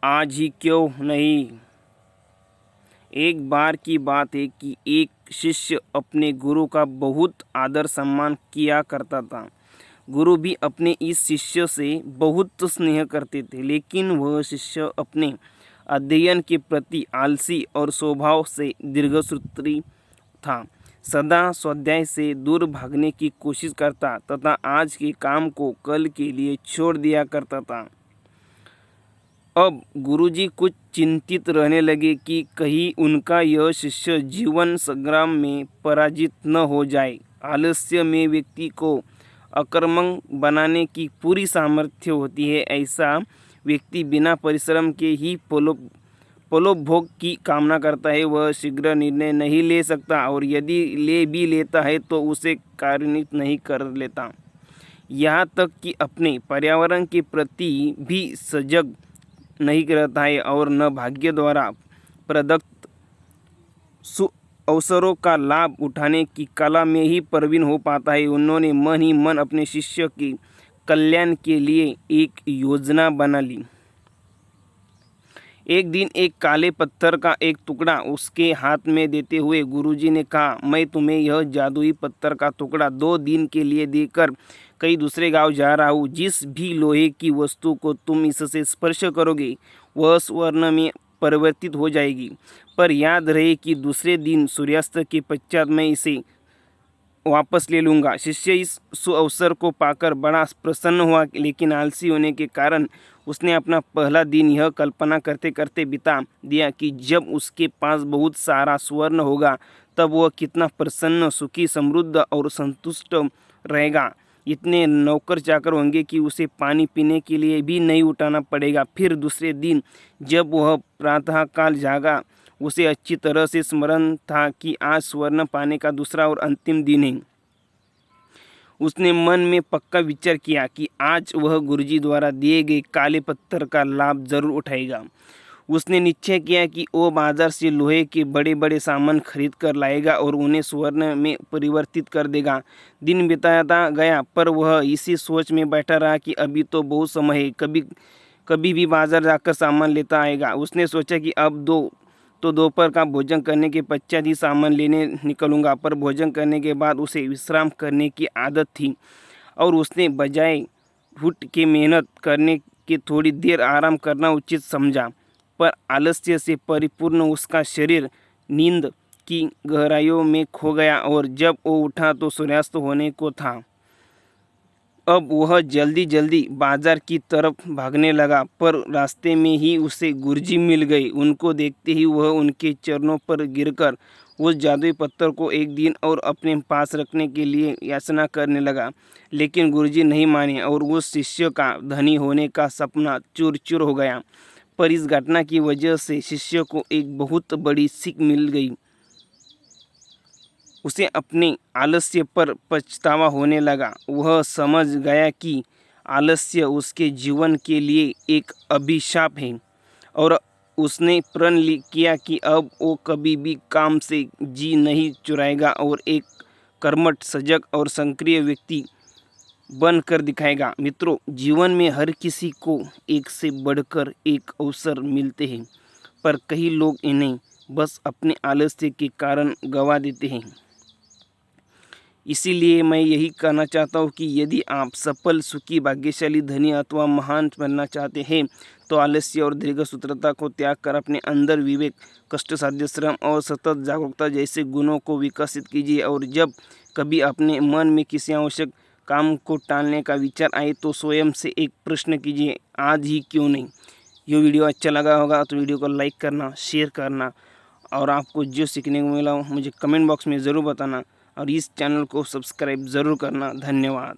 आज ही क्यों नहीं। एक बार की बात है कि एक शिष्य अपने गुरु का बहुत आदर सम्मान किया करता था। गुरु भी अपने इस शिष्य से बहुत स्नेह करते थे, लेकिन वह शिष्य अपने अध्ययन के प्रति आलसी और स्वभाव से दीर्घसूत्री था। सदा स्वाध्याय से दूर भागने की कोशिश करता तथा आज के काम को कल के लिए छोड़ दिया करता था। अब गुरुजी कुछ चिंतित रहने लगे कि कहीं उनका यह शिष्य जीवन संग्राम में पराजित न हो जाए। आलस्य में व्यक्ति को अकर्मक बनाने की पूरी सामर्थ्य होती है। ऐसा व्यक्ति बिना परिश्रम के ही फलोपभोग की कामना करता है। वह शीघ्र निर्णय नहीं ले सकता और यदि ले भी लेता है तो उसे कार्यान्वित नहीं कर लेता। यहाँ तक कि अपने पर्यावरण के प्रति भी सजग नहीं रहता है और न भाग्य द्वारा प्रदत्त अवसरों का लाभ उठाने की कला में ही प्रवीण हो पाता है। उन्होंने मन ही मन अपने शिष्य के कल्याण के लिए एक योजना बना ली। एक दिन एक काले पत्थर का एक टुकड़ा उसके हाथ में देते हुए गुरुजी ने कहा, मैं तुम्हें यह जादुई पत्थर का टुकड़ा 2 दिन के लिए देकर कई दूसरे गांव जा रहा हूँ। जिस भी लोहे की वस्तु को तुम इससे स्पर्श करोगे वह स्वर्ण में परिवर्तित हो जाएगी, पर याद रहे कि दूसरे दिन सूर्यास्त के पश्चात मैं इसे वापस ले लूँगा। शिष्य इस सुअवसर को पाकर बड़ा प्रसन्न हुआ, लेकिन आलसी होने के कारण उसने अपना पहला दिन यह कल्पना करते करते बिता दिया कि जब उसके पास बहुत सारा स्वर्ण होगा तब वह कितना प्रसन्न, सुखी, समृद्ध और संतुष्ट रहेगा। इतने नौकर चाकर होंगे कि उसे पानी पीने के लिए भी नहीं उठाना पड़ेगा। फिर दूसरे दिन जब वह प्रातःकाल जागा, उसे अच्छी तरह से स्मरण था कि आज स्वर्ण पाने का दूसरा और अंतिम दिन है। उसने मन में पक्का विचार किया कि आज वह गुरुजी द्वारा दिए गए काले पत्थर का लाभ जरूर उठाएगा। उसने निश्चय किया कि वो बाजार से लोहे के बड़े बड़े सामान खरीद कर लाएगा और उन्हें स्वर्ण में परिवर्तित कर देगा। दिन बिताता गया, पर वह इसी सोच में बैठा रहा कि अभी तो बहुत समय है, कभी भी बाजार जाकर सामान लेता आएगा। उसने सोचा कि अब दोपहर का भोजन करने के पश्चात ही सामान लेने निकलूंगा, पर भोजन करने के बाद उसे विश्राम करने की आदत थी और उसने बजाय उठ के मेहनत करने के थोड़ी देर आराम करना उचित समझा। पर आलस्य से परिपूर्ण उसका शरीर नींद की गहराइयों में खो गया और जब वो उठा तो सूर्यास्त होने को था। अब वह जल्दी जल्दी बाजार की तरफ भागने लगा, पर रास्ते में ही उसे गुरुजी मिल गए। उनको देखते ही वह उनके चरणों पर गिरकर उस जादुई पत्थर को एक दिन और अपने पास रखने के लिए याचना करने लगा, लेकिन गुरुजी नहीं माने और उस शिष्य का धनी होने का सपना चूर चूर हो गया। पर इस घटना की वजह से शिष्य को एक बहुत बड़ी सीख मिल गई। उसे अपने आलस्य पर पछतावा होने लगा। वह समझ गया कि आलस्य उसके जीवन के लिए एक अभिशाप है और उसने प्रण किया कि अब वो कभी भी काम से जी नहीं चुराएगा और एक कर्मठ, सजग और सक्रिय व्यक्ति बन कर दिखाएगा। मित्रों, जीवन में हर किसी को एक से बढ़कर एक अवसर मिलते हैं, पर कई लोग इन्हें बस अपने आलस्य के कारण गंवा देते हैं। इसीलिए मैं यही कहना चाहता हूँ कि यदि आप सफल, सुखी, भाग्यशाली, धनी अथवा महान बनना चाहते हैं तो आलस्य और दीर्घसूत्रता को त्याग कर अपने अंदर विवेक, कष्टसाध्य श्रम और सतत जागरूकता जैसे गुणों को विकसित कीजिए। और जब कभी अपने मन में किसी आवश्यक काम को टालने का विचार आए तो स्वयं से एक प्रश्न कीजिए, आज ही क्यों नहीं। ये वीडियो अच्छा लगा होगा तो वीडियो को लाइक करना, शेयर करना और आपको जो सीखने को मिला मुझे कमेंट बॉक्स में ज़रूर बताना और इस चैनल को सब्सक्राइब ज़रूर करना। धन्यवाद।